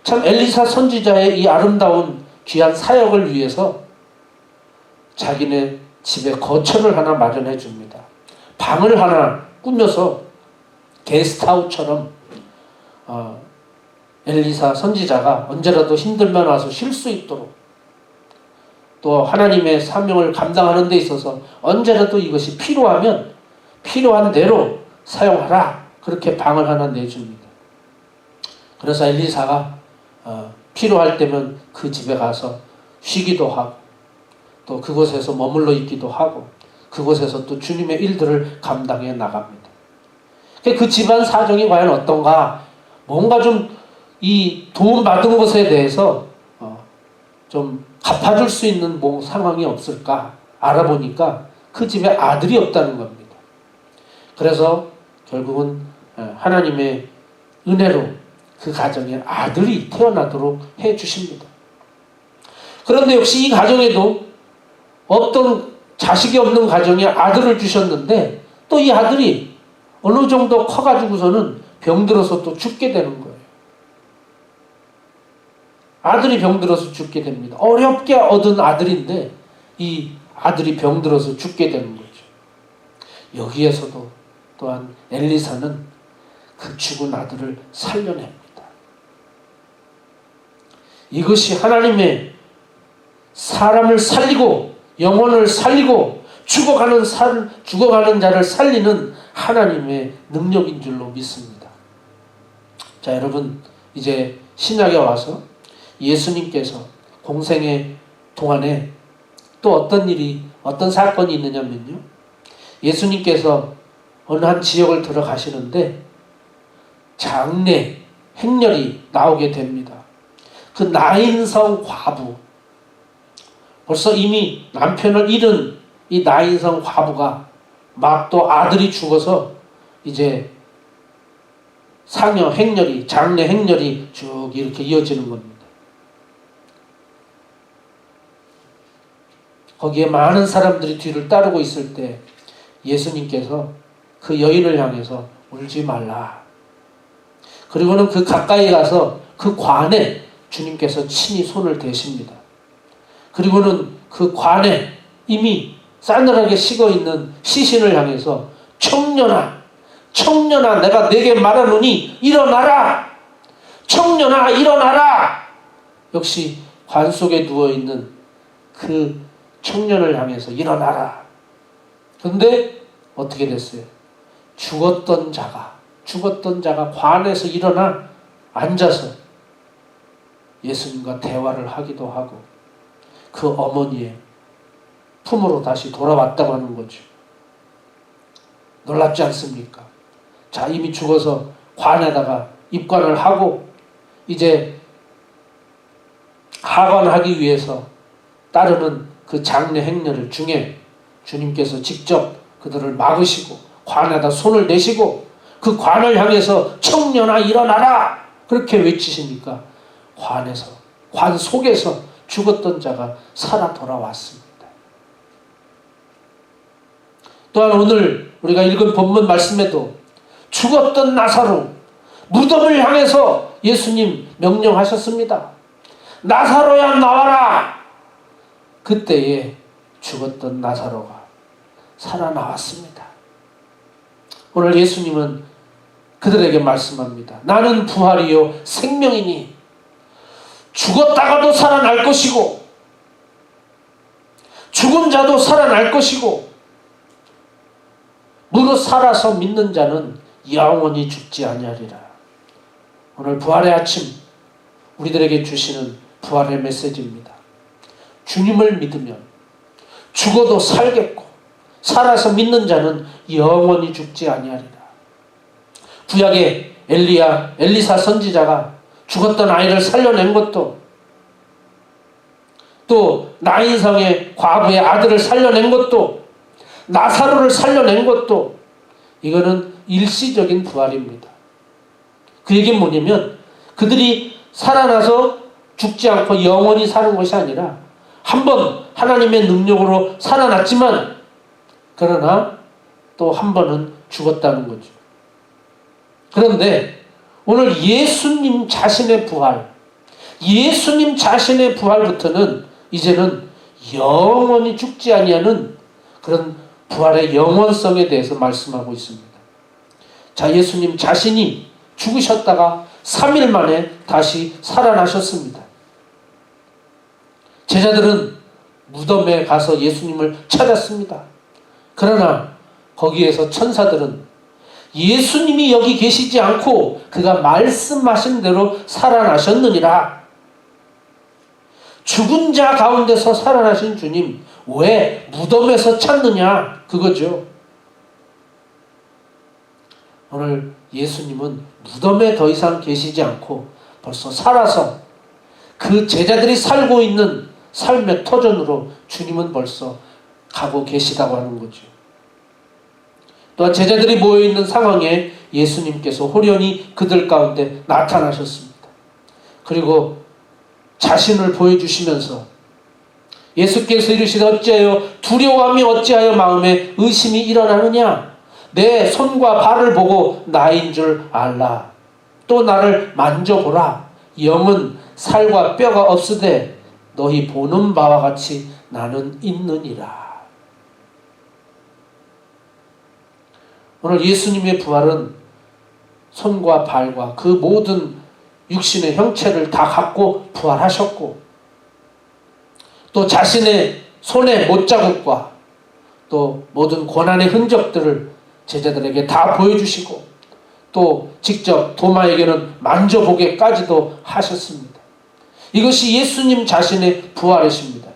참 엘리사 선지자의 이 아름다운 귀한 사역을 위해서 자기네 집에 거처를 하나 마련해 줍니다. 방을 하나 꾸며서 게스트하우스처럼 엘리사 선지자가 언제라도 힘들면 와서 쉴 수 있도록 또 하나님의 사명을 감당하는 데 있어서 언제라도 이것이 필요하면 필요한 대로 사용하라. 그렇게 방을 하나 내줍니다. 그래서 엘리사가 필요할 때면 그 집에 가서 쉬기도 하고 또 그곳에서 머물러 있기도 하고 그곳에서 또 주님의 일들을 감당해 나갑니다. 그 집안 사정이 과연 어떤가? 뭔가 좀 이 도움받은 것에 대해서 좀 갚아줄 수 있는 뭐 상황이 없을까? 알아보니까 그 집에 아들이 없다는 겁니다. 그래서 결국은 하나님의 은혜로 그 가정에 아들이 태어나도록 해주십니다. 그런데 역시 이 가정에도 어떤 자식이 없는 가정에 아들을 주셨는데 또 이 아들이 어느 정도 커가지고서는 병들어서 또 죽게 되는 거예요. 아들이 병들어서 죽게 됩니다. 어렵게 얻은 아들인데 이 아들이 병들어서 죽게 되는 거죠. 여기에서도 또한 엘리사는 그 죽은 아들을 살려냅니다. 이것이 하나님의 사람을 살리고 영혼을 살리고 죽어가는 자를 살리는 하나님의 능력인 줄로 믿습니다. 자, 여러분 이제 신약에 와서 예수님께서 공생의 동안에 또 어떤 사건이 있느냐면요. 예수님께서 어느 한 지역을 들어가시는데 장례, 행렬이 나오게 됩니다. 그 나인성 과부, 벌써 이미 남편을 잃은 이 나인성 과부가 막 또 아들이 죽어서 이제 상여 행렬이, 장례 행렬이 쭉 이렇게 이어지는 겁니다. 거기에 많은 사람들이 뒤를 따르고 있을 때 예수님께서 그 여인을 향해서 울지 말라. 그리고는 그 가까이 가서 그 관에 주님께서 친히 손을 대십니다. 그리고는 그 관에 이미 싸늘하게 식어있는 시신을 향해서 청년아 내가 네게 말하노니 일어나라. 청년아 일어나라. 역시 관 속에 누워있는 그 청년을 향해서 일어나라. 그런데 어떻게 됐어요? 죽었던 자가 관에서 일어나 앉아서 예수님과 대화를 하기도 하고 그 어머니의 품으로 다시 돌아왔다고 하는 거죠. 놀랍지 않습니까? 자, 이미 죽어서 관에다가 입관을 하고 이제 하관하기 위해서 따르는 그 장례 행렬을 중에 주님께서 직접 그들을 막으시고 관에다 손을 내시고 그 관을 향해서 청년아 일어나라 그렇게 외치시니까 관 속에서 죽었던 자가 살아 돌아왔습니다. 또한 오늘 우리가 읽은 본문 말씀에도 죽었던 나사로 무덤을 향해서 예수님 명령하셨습니다. 나사로야 나와라. 그때에 죽었던 나사로가 살아나왔습니다. 오늘 예수님은 그들에게 말씀합니다. 나는 부활이요 생명이니 죽었다가도 살아날 것이고 죽은 자도 살아날 것이고 무릇 살아서 믿는 자는 영원히 죽지 아니하리라. 오늘 부활의 아침 우리들에게 주시는 부활의 메시지입니다. 주님을 믿으면 죽어도 살겠고 살아서 믿는 자는 영원히 죽지 아니하리라. 구약의 엘리사 선지자가 죽었던 아이를 살려낸 것도, 또 나인성의 과부의 아들을 살려낸 것도, 나사로를 살려낸 것도, 이거는 일시적인 부활입니다. 그 얘기는 뭐냐면 그들이 살아나서 죽지 않고 영원히 사는 것이 아니라 한 번 하나님의 능력으로 살아났지만 그러나 또 한 번은 죽었다는 거죠. 그런데 오늘 예수님 자신의 부활, 예수님 자신의 부활부터는 이제는 영원히 죽지 아니하는 그런 부활의 영원성에 대해서 말씀하고 있습니다. 자, 예수님 자신이 죽으셨다가 3일 만에 다시 살아나셨습니다. 제자들은 무덤에 가서 예수님을 찾았습니다. 그러나 거기에서 천사들은 예수님이 여기 계시지 않고 그가 말씀하신 대로 살아나셨느니라. 죽은 자 가운데서 살아나신 주님 왜 무덤에서 찾느냐, 그거죠. 오늘 예수님은 무덤에 더 이상 계시지 않고 벌써 살아서 그 제자들이 살고 있는 삶의 터전으로 주님은 벌써 가고 계시다고 하는 거죠. 또한 제자들이 모여있는 상황에 예수님께서 호련히 그들 가운데 나타나셨습니다. 그리고 자신을 보여주시면서 예수께서 이르시되 어찌하여 두려워함이 어찌하여 마음에 의심이 일어나느냐. 내 손과 발을 보고 나인 줄 알라. 또 나를 만져보라. 영은 살과 뼈가 없으되 너희 보는 바와 같이 나는 있느니라. 오늘 예수님의 부활은 손과 발과 그 모든 육신의 형체를 다 갖고 부활하셨고, 또 자신의 손의 못자국과 또 모든 고난의 흔적들을 제자들에게 다 보여주시고, 또 직접 도마에게는 만져보게까지도 하셨습니다. 이것이 예수님 자신의 부활이십니다.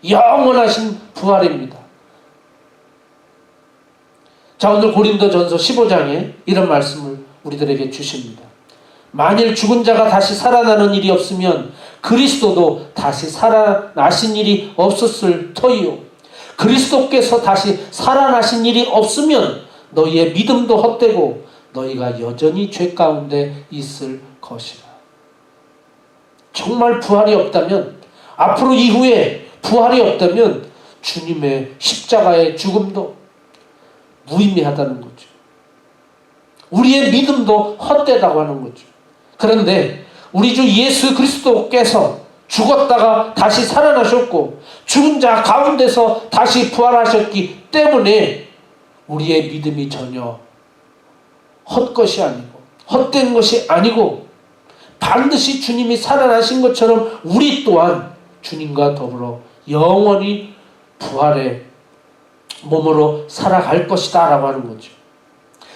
영원하신 부활입니다. 자, 오늘 고린도전서 15장에 이런 말씀을 우리들에게 주십니다. 만일 죽은 자가 다시 살아나는 일이 없으면 그리스도도 다시 살아나신 일이 없었을 터이요. 그리스도께서 다시 살아나신 일이 없으면 너희의 믿음도 헛되고 너희가 여전히 죄 가운데 있을 것이라. 정말 부활이 없다면, 앞으로 이후에 부활이 없다면 주님의 십자가의 죽음도 무의미하다는 거죠. 우리의 믿음도 헛되다고 하는 거죠. 그런데 우리 주 예수 그리스도께서 죽었다가 다시 살아나셨고 죽은 자 가운데서 다시 부활하셨기 때문에 우리의 믿음이 전혀 헛것이 아니고 헛된 것이 아니고 반드시 주님이 살아나신 것처럼 우리 또한 주님과 더불어 영원히 부활의 몸으로 살아갈 것이다 라고 하는 거죠.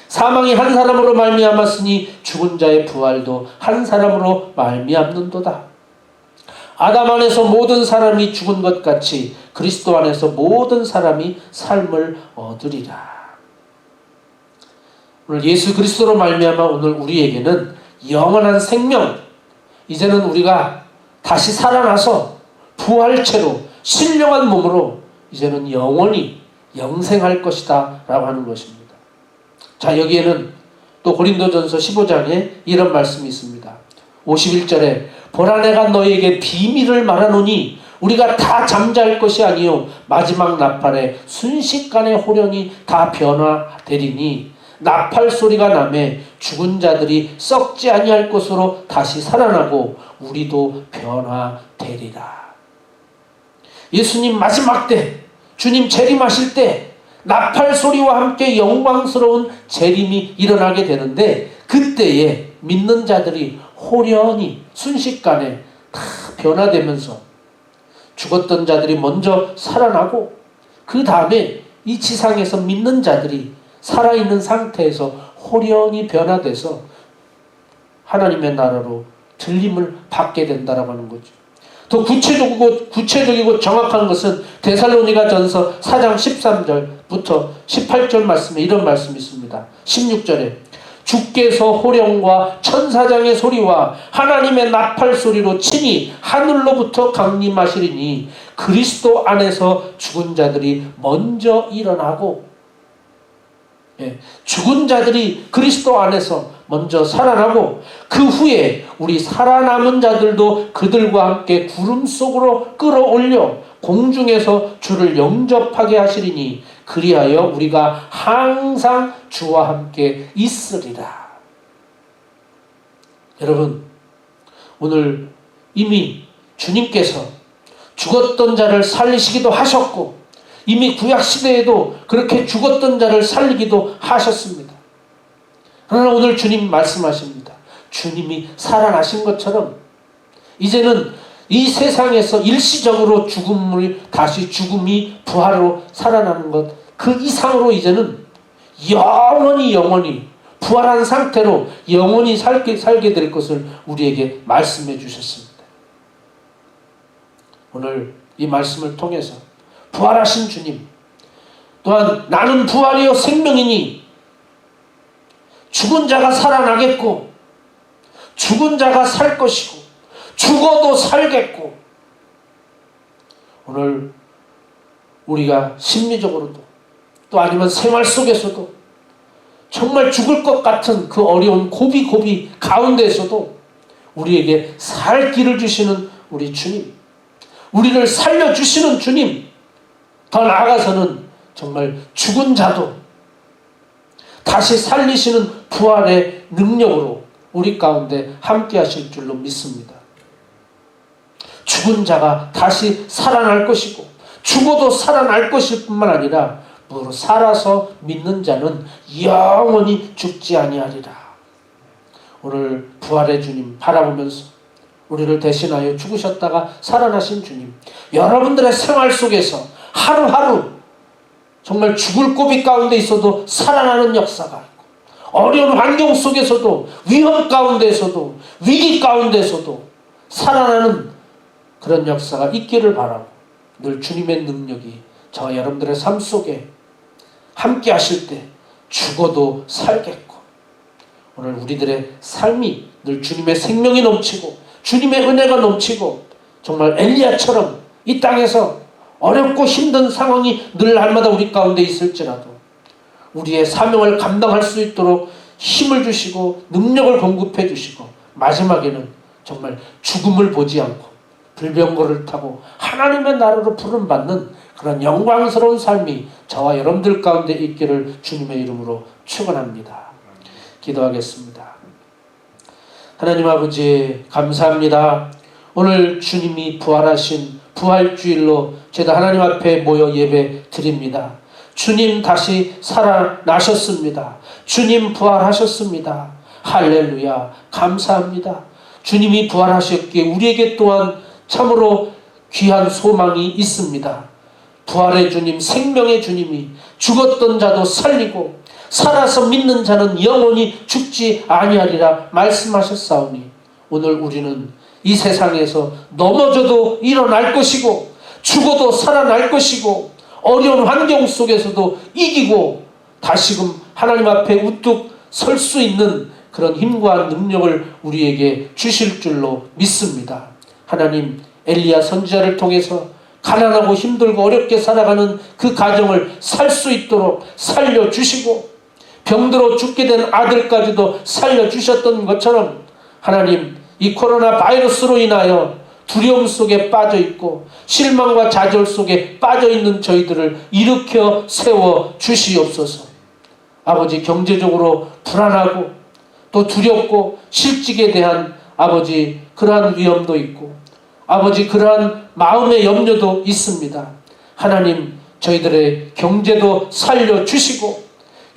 사망이 한 사람으로 말미암았으니 죽은 자의 부활도 한 사람으로 말미암는도다. 아담 안에서 모든 사람이 죽은 것 같이 그리스도 안에서 모든 사람이 삶을 얻으리라. 오늘 예수 그리스도로 말미암아 오늘 우리에게는 영원한 생명, 이제는 우리가 다시 살아나서 부활체로 신령한 몸으로 이제는 영원히 영생할 것이다 라고 하는 것입니다. 자, 여기에는 또 고린도전서 15장에 이런 말씀이 있습니다. 51절에 보라 내가 너희에게 비밀을 말하노니 우리가 다 잠잘 것이 아니요 마지막 나팔에 순식간에 호련히 다 변화되리니 나팔 소리가 나매 죽은 자들이 썩지 아니할 것으로 다시 살아나고 우리도 변화되리라. 예수님 마지막 때, 주님 재림하실 때 나팔 소리와 함께 영광스러운 재림이 일어나게 되는데 그때에 믿는 자들이 호련히 순식간에 다 변화되면서 죽었던 자들이 먼저 살아나고 그 다음에 이 지상에서 믿는 자들이 살아있는 상태에서 호련히 변화돼서 하나님의 나라로 들림을 받게 된다라고 하는 거죠. 더 구체적이고 정확한 것은 데살로니가 전서 4장 13절부터 18절 말씀에 이런 말씀이 있습니다. 16절에 주께서 호령과 천사장의 소리와 하나님의 나팔 소리로 친히 하늘로부터 강림하시리니 그리스도 안에서 죽은 자들이 먼저 일어나고, 죽은 자들이 그리스도 안에서 먼저 살아나고 그 후에 우리 살아남은 자들도 그들과 함께 구름 속으로 끌어올려 공중에서 주를 영접하게 하시리니 그리하여 우리가 항상 주와 함께 있으리라. 여러분, 오늘 이미 주님께서 죽었던 자를 살리시기도 하셨고 이미 구약시대에도 그렇게 죽었던 자를 살리기도 하셨습니다. 그러나 오늘 주님 말씀하십니다. 주님이 살아나신 것처럼 이제는 이 세상에서 일시적으로 다시 죽음이 부활로 살아나는 것, 그 이상으로 이제는 영원히 부활한 상태로 영원히 살게 될 것을 우리에게 말씀해 주셨습니다. 오늘 이 말씀을 통해서 부활하신 주님, 또한 나는 부활이요 생명이니 죽은 자가 살아나겠고 죽은 자가 살 것이고 죽어도 살겠고, 오늘 우리가 심리적으로도 또 아니면 생활 속에서도 정말 죽을 것 같은 그 어려운 고비 가운데에서도 우리에게 살 길을 주시는 우리 주님, 우리를 살려주시는 주님, 더 나아가서는 정말 죽은 자도 다시 살리시는 부활의 능력으로 우리 가운데 함께 하실 줄로 믿습니다. 죽은 자가 다시 살아날 것이고 죽어도 살아날 것일 뿐만 아니라 무릇 살아서 믿는 자는 영원히 죽지 아니하리라. 오늘 부활의 주님 바라보면서 우리를 대신하여 죽으셨다가 살아나신 주님, 여러분들의 생활 속에서 하루하루 정말 죽을 고비 가운데 있어도 살아나는 역사가 있고, 어려운 환경 속에서도 위험 가운데에서도 위기 가운데에서도 살아나는 그런 역사가 있기를 바라고, 늘 주님의 능력이 저와 여러분들의 삶 속에 함께 하실 때 죽어도 살겠고, 오늘 우리들의 삶이 늘 주님의 생명이 넘치고 주님의 은혜가 넘치고 정말 엘리야처럼 이 땅에서 어렵고 힘든 상황이 늘 날마다 우리 가운데 있을지라도 우리의 사명을 감당할 수 있도록 힘을 주시고 능력을 공급해 주시고, 마지막에는 정말 죽음을 보지 않고 불병거를 타고 하나님의 나라로 부름받는 그런 영광스러운 삶이 저와 여러분들 가운데 있기를 주님의 이름으로 축원합니다. 기도하겠습니다. 하나님 아버지, 감사합니다. 오늘 주님이 부활하신 부활주일로 제가 하나님 앞에 모여 예배 드립니다. 주님 다시 살아나셨습니다. 주님 부활하셨습니다. 할렐루야, 감사합니다. 주님이 부활하셨기에 우리에게 또한 참으로 귀한 소망이 있습니다. 부활의 주님, 생명의 주님이 죽었던 자도 살리고 살아서 믿는 자는 영원히 죽지 아니하리라 말씀하셨사오니, 오늘 우리는 이 세상에서 넘어져도 일어날 것이고 죽어도 살아날 것이고 어려운 환경 속에서도 이기고 다시금 하나님 앞에 우뚝 설 수 있는 그런 힘과 능력을 우리에게 주실 줄로 믿습니다. 하나님, 엘리야 선지자를 통해서 가난하고 힘들고 어렵게 살아가는 그 가정을 살 수 있도록 살려주시고 병들어 죽게 된 아들까지도 살려주셨던 것처럼, 하나님, 이 코로나 바이러스로 인하여 두려움 속에 빠져있고 실망과 좌절 속에 빠져있는 저희들을 일으켜 세워 주시옵소서. 아버지, 경제적으로 불안하고 또 두렵고 실직에 대한 아버지 그러한 위험도 있고 아버지 그러한 마음의 염려도 있습니다. 하나님, 저희들의 경제도 살려주시고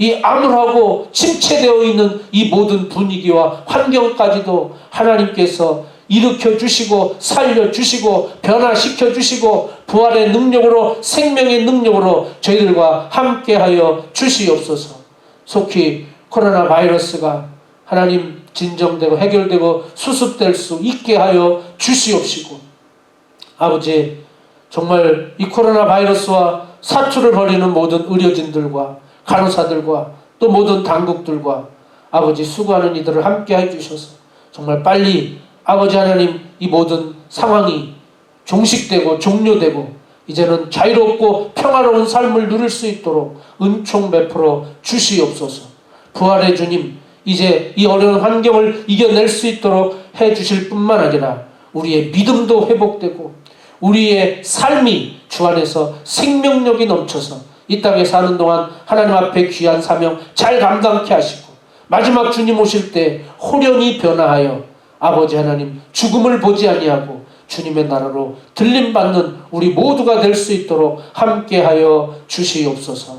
이 암울하고 침체되어 있는 이 모든 분위기와 환경까지도 하나님께서 일으켜 주시고 살려주시고 변화시켜 주시고 부활의 능력으로 생명의 능력으로 저희들과 함께하여 주시옵소서. 속히 코로나 바이러스가 하나님 진정되고 해결되고 수습될 수 있게 하여 주시옵시고, 아버지, 정말 이 코로나 바이러스와 사투를 벌이는 모든 의료진들과 간호사들과 또 모든 당국들과 아버지 수고하는 이들을 함께 해주셔서 정말 빨리 아버지 하나님 이 모든 상황이 종식되고 종료되고 이제는 자유롭고 평화로운 삶을 누릴 수 있도록 은총 베풀어 주시옵소서. 부활의 주님, 이제 이 어려운 환경을 이겨낼 수 있도록 해주실 뿐만 아니라 우리의 믿음도 회복되고 우리의 삶이 주 안에서 생명력이 넘쳐서 이 땅에 사는 동안 하나님 앞에 귀한 사명 잘 감당케 하시고 마지막 주님 오실 때 호련히 변화하여 아버지 하나님 죽음을 보지 아니하고 주님의 나라로 들림받는 우리 모두가 될 수 있도록 함께하여 주시옵소서.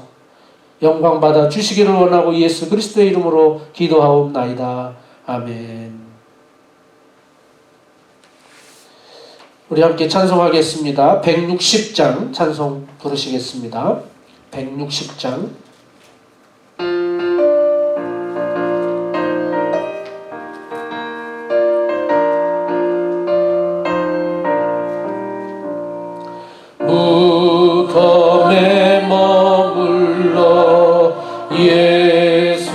영광 받아 주시기를 원하고 예수 그리스도의 이름으로 기도하옵나이다. 아멘. 우리 함께 찬송하겠습니다. 160장 찬송 부르시겠습니다. 160장. 무덤에 머물러 예수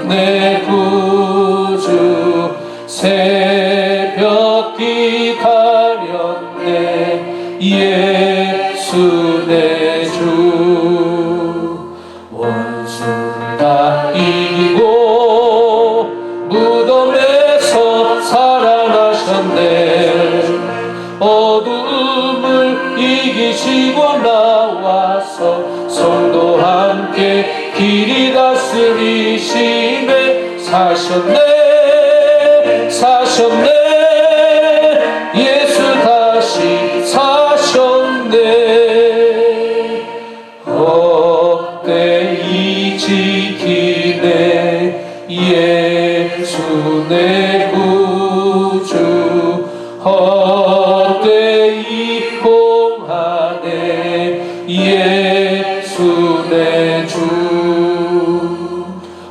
내 구주 새벽 기다렸네 예수 내 주 원수를 다 이기고 무덤에서 살아나셨네 어둠을 이기시고 나와서 성도 함께 길이 다스리시네 사셨네 예수 다시 사셨네 헛되이 지키네 예수 내 구주 헛되이 봉하네 예수 내 주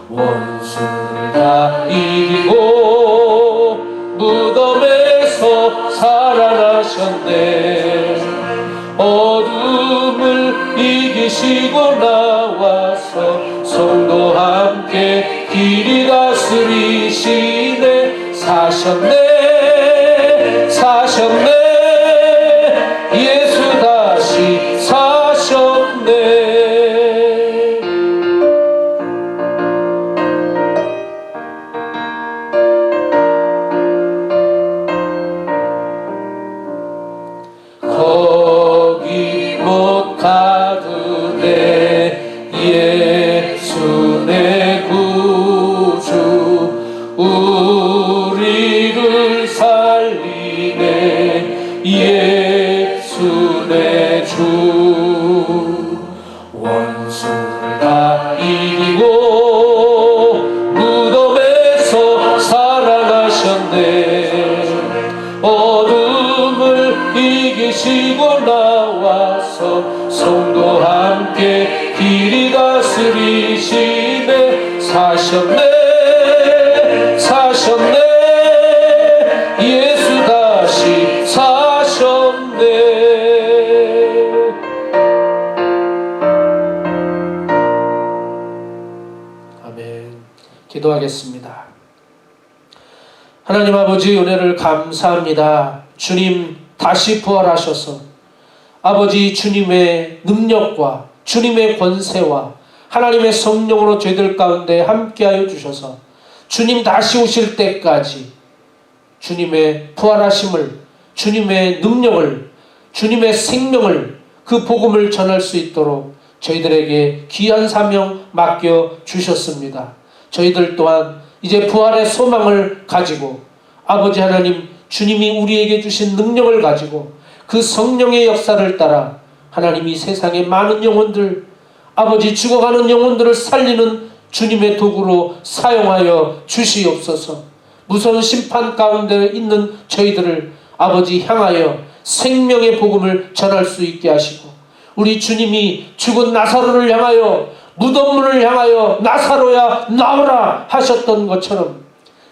원수를 다 이기고 무덤에서 살아나셨네 어둠을 이기시고 나와서 성도 함께 길이 다스리시네 사셨네 예수 다시 사셨네 거기 못 가두네 예수 내 구주 우리를 살리네 예수 내 주 원수를 다 이기고 무덤에서 살아나셨네 어둠을 이기시고 나와서 성도 함께 길이 다스리시네 사셨네 예수 다시 사셨네 아멘. 기도하겠습니다. 하나님 아버지 은혜를 감사합니다. 주님 다시 부활하셔서 아버지 주님의 능력과 주님의 권세와 하나님의 성령으로 저희들 가운데 함께하여 주셔서 주님 다시 오실 때까지 주님의 부활하심을 주님의 능력을 주님의 생명을 그 복음을 전할 수 있도록 저희들에게 귀한 사명 맡겨 주셨습니다. 저희들 또한 이제 부활의 소망을 가지고 아버지 하나님 주님이 우리에게 주신 능력을 가지고 그 성령의 역사를 따라 하나님 이 세상의 많은 영혼들 아버지 죽어가는 영혼들을 살리는 주님의 도구로 사용하여 주시옵소서. 무서운 심판 가운데 있는 저희들을 아버지 향하여 생명의 복음을 전할 수 있게 하시고 우리 주님이 죽은 나사로를 향하여 무덤문을 향하여 나사로야 나오라 하셨던 것처럼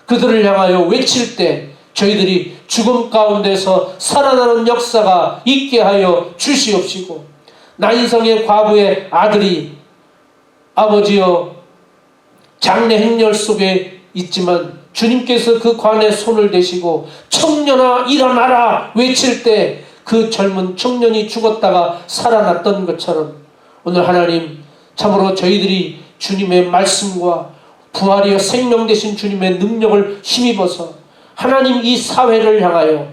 그들을 향하여 외칠 때 저희들이 죽음 가운데서 살아나는 역사가 있게 하여 주시옵시고 나인성의 과부의 아들이 아버지여 장래 행렬 속에 있지만 주님께서 그 관에 손을 대시고 청년아 일어나라 외칠 때 그 젊은 청년이 죽었다가 살아났던 것처럼 오늘 하나님 참으로 저희들이 주님의 말씀과 부활이여 생명 되신 주님의 능력을 힘입어서 하나님 이 사회를 향하여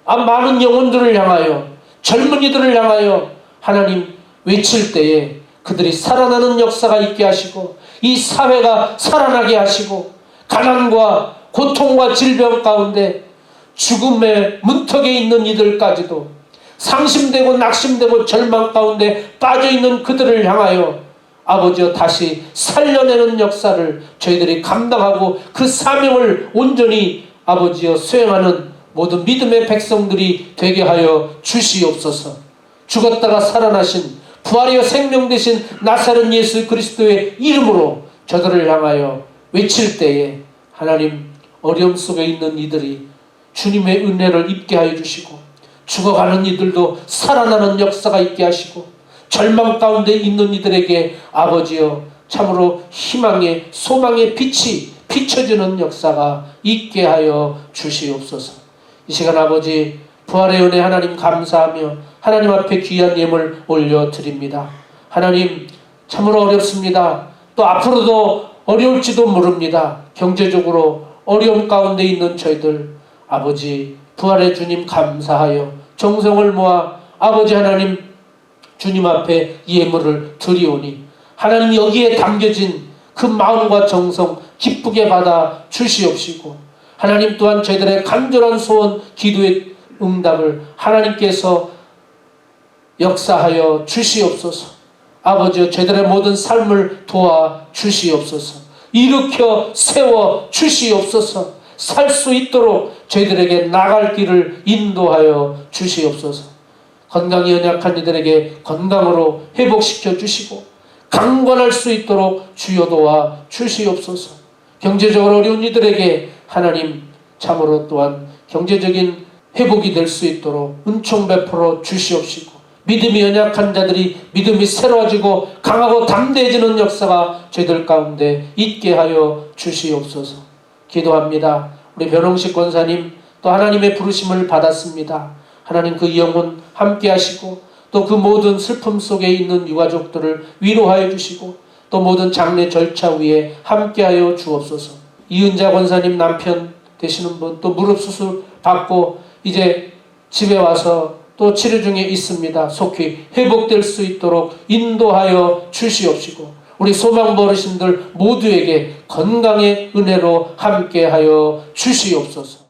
많은 영혼들을 향하여 젊은이들을 향하여 하나님 외칠 때에 그들이 살아나는 역사가 있게 하시고 이 사회가 살아나게 하시고 가난과 고통과 질병 가운데 죽음의 문턱에 있는 이들까지도 상심되고 낙심되고 절망 가운데 빠져있는 그들을 향하여 아버지여 다시 살려내는 역사를 저희들이 감당하고 그 사명을 온전히 아버지여 수행하는 모든 믿음의 백성들이 되게 하여 주시옵소서. 죽었다가 살아나신 부활이여 생명 되신 나사렛 예수 그리스도의 이름으로 저들을 향하여 외칠 때에 하나님 어려움 속에 있는 이들이 주님의 은혜를 입게 하여 주시고 죽어가는 이들도 살아나는 역사가 있게 하시고 절망 가운데 있는 이들에게 아버지여 참으로 희망의 소망의 빛이 비춰지는 역사가 있게 하여 주시옵소서. 이 시간 아버지 부활의 은혜 하나님 감사하며 하나님 앞에 귀한 예물 올려드립니다. 하나님 참으로 어렵습니다. 또 앞으로도 어려울지도 모릅니다. 경제적으로 어려움 가운데 있는 저희들 아버지 부활의 주님 감사하여 정성을 모아 아버지 하나님 주님 앞에 예물을 드리오니 하나님 여기에 담겨진 그 마음과 정성 기쁘게 받아 주시옵시고 하나님 또한 저희들의 간절한 소원 기도의 응답을 하나님께서 역사하여 주시옵소서. 아버지여 저희들의 모든 삶을 도와 주시옵소서. 일으켜 세워 주시옵소서. 살 수 있도록 저희들에게 나갈 길을 인도하여 주시옵소서. 건강이 연약한 이들에게 건강으로 회복시켜 주시고 강건할 수 있도록 주여 도와 주시옵소서. 경제적으로 어려운 이들에게 하나님 참으로 또한 경제적인 회복이 될 수 있도록 은총 베풀어 주시옵시고 믿음이 연약한 자들이 믿음이 새로워지고 강하고 담대해지는 역사가 저희들 가운데 있게 하여 주시옵소서. 기도합니다. 우리 변홍식 권사님 또 하나님의 부르심을 받았습니다. 하나님 그 영혼 함께 하시고 또 그 모든 슬픔 속에 있는 유가족들을 위로하여 주시고 또 모든 장례 절차 위에 함께 하여 주옵소서. 이은자 권사님 남편 되시는 분 또 무릎 수술 받고 이제 집에 와서 또 치료 중에 있습니다. 속히 회복될 수 있도록 인도하여 주시옵시고 우리 소망부 어르신들 모두에게 건강의 은혜로 함께하여 주시옵소서.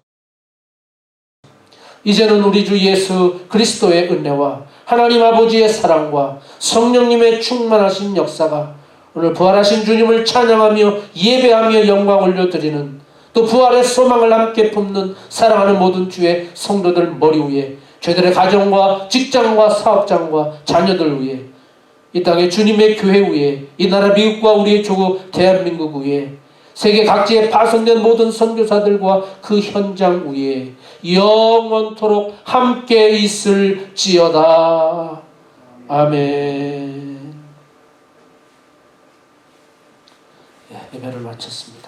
이제는 우리 주 예수 그리스도의 은혜와 하나님 아버지의 사랑과 성령님의 충만하신 역사가 오늘 부활하신 주님을 찬양하며 예배하며 영광 올려드리는 또 부활의 소망을 함께 품는 사랑하는 모든 주의 성도들 머리 위에 저희들의 가정과 직장과 사업장과 자녀들 위에 이 땅의 주님의 교회 위에 이 나라 미국과 우리의 조국 대한민국 위에 세계 각지에 파송된 모든 선교사들과 그 현장 위에 영원토록 함께 있을지어다. 아멘. 예배를 마쳤습니다.